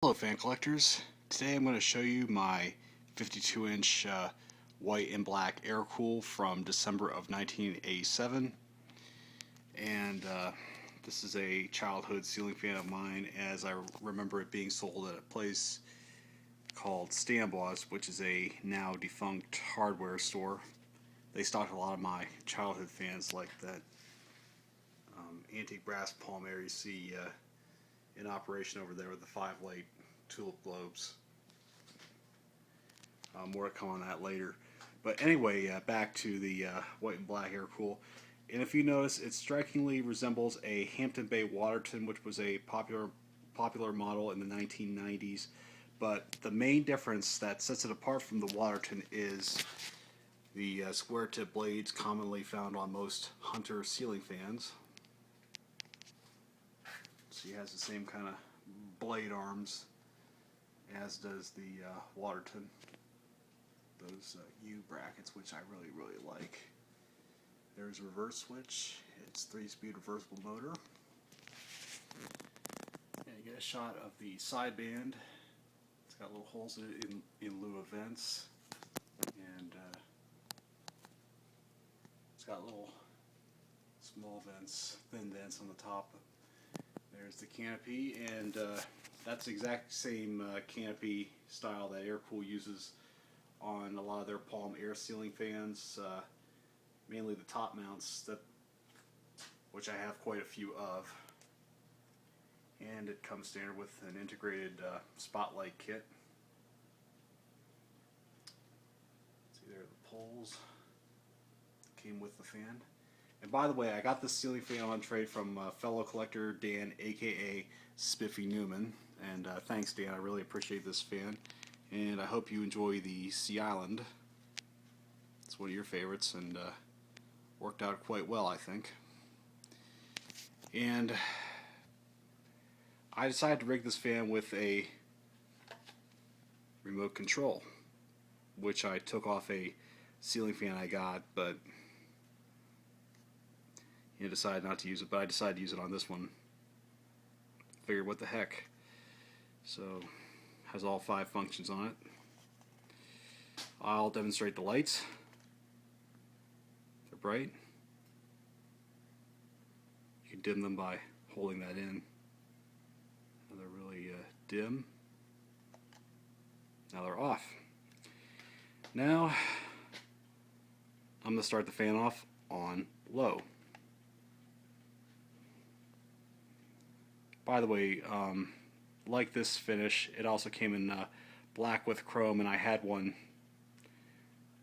Hello fan collectors. Today I'm going to show you my 52-inch white and black air-cool from December of 1987. And this is a childhood ceiling fan of mine, as I remember it being sold at a place called Stambaugh, which is a now defunct hardware store. They stocked a lot of my childhood fans, like that antique brass palm air you see in operation over there with the 5 light tulip globes. More to come on that later. But anyway, back to the white and black air cool. And if you notice, it strikingly resembles a Hampton Bay Waterton, which was a popular model in the 1990s. But the main difference that sets it apart from the Waterton is the square tip blades commonly found on most Hunter ceiling fans. She has the same kind of blade arms as does the Waterton. Those U brackets, which I really like. There's a reverse switch. It's 3-speed reversible motor. And you get a shot of the sideband. It's got little holes in it in lieu of vents. And it's got little small vents, thin vents on the top. There's the canopy, and that's the exact same canopy style that Aircool uses on a lot of their palm air ceiling fans, mainly the top mounts, which I have quite a few of. And it comes standard with an integrated spotlight kit. See there are the poles that came with the fan. And by the way, I got this ceiling fan on trade from fellow collector Dan, aka Spiffy Newman. And thanks, Dan. I really appreciate this fan. And I hope you enjoy the Sea Island. It's one of your favorites, and worked out quite well, I think. And I decided to rig this fan with a remote control, which I took off a ceiling fan I got, but decided not to use it. But I decided to use it on this one. Figured, what the heck. So, has all 5 functions on it. I'll demonstrate the lights. They're bright. You can dim them by holding that in. Now they're really dim. Now they're off. Now I'm going to start the fan off on low. By the way, like this finish, it also came in black with chrome, and I had one.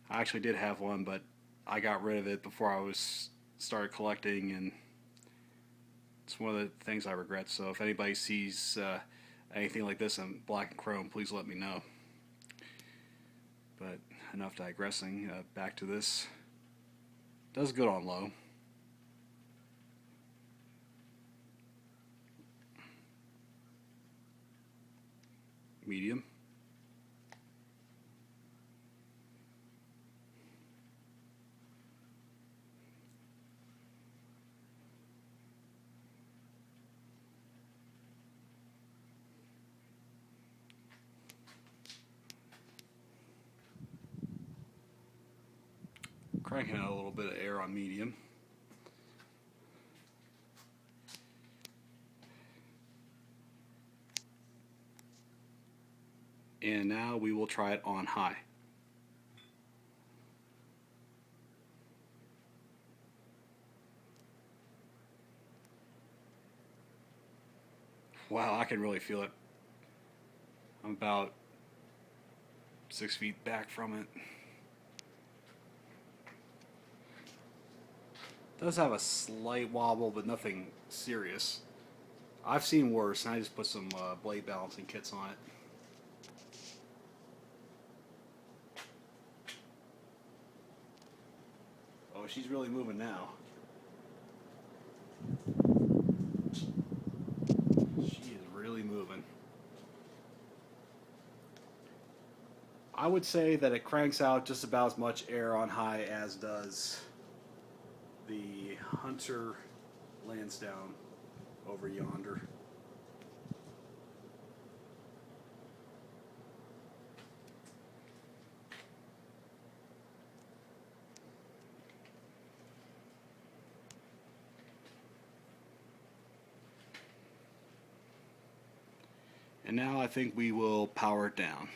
I actually did have one, but I got rid of it before I started collecting, and it's one of the things I regret. So if anybody sees anything like this in black and chrome, please let me know. But enough digressing. Back to this. Does good on low. Medium. Cranking out a little bit of air on medium. And now we will try it on high. Wow, I can really feel it. I'm about 6 feet back from it. Does have a slight wobble, but nothing serious. I've seen worse, and I just put some blade balancing kits on it. Oh, she's really moving now. She is really moving. I would say that it cranks out just about as much air on high as does the Hunter Lansdowne over yonder. And now I think we will power it down.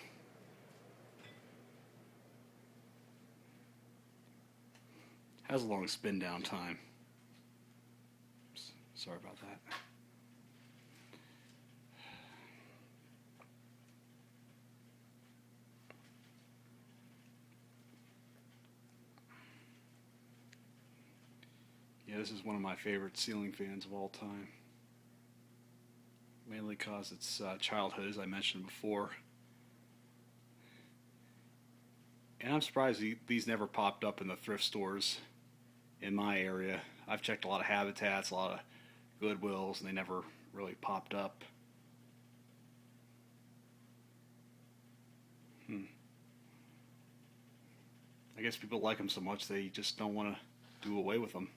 Has a long spin down time. Sorry about that. Yeah, this is one of my favorite ceiling fans of all time. Mainly because it's childhood, as I mentioned before. And I'm surprised these never popped up in the thrift stores in my area. I've checked a lot of Habitats, a lot of Goodwills, and they never really popped up. I guess people like them so much they just don't want to do away with them.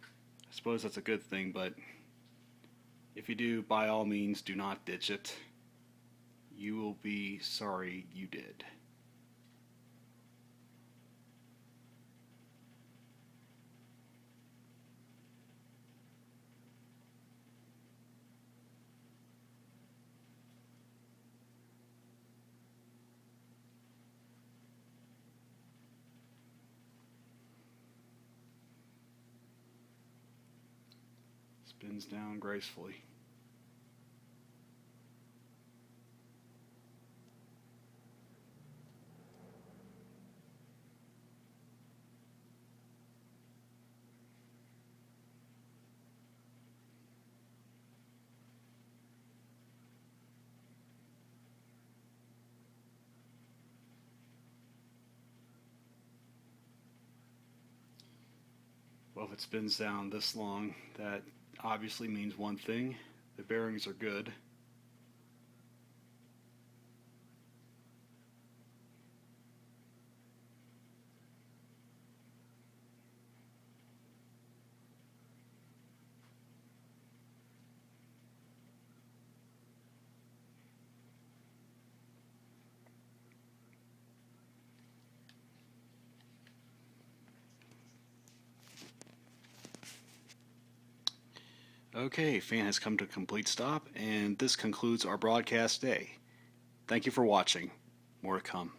I suppose that's a good thing, but if you do, by all means, do not ditch it. You will be sorry you did. Spins down gracefully. Well, if it spins down this long, that obviously means one thing. The bearings are good. Okay, fan has come to a complete stop, and this concludes our broadcast day. Thank you for watching. More to come.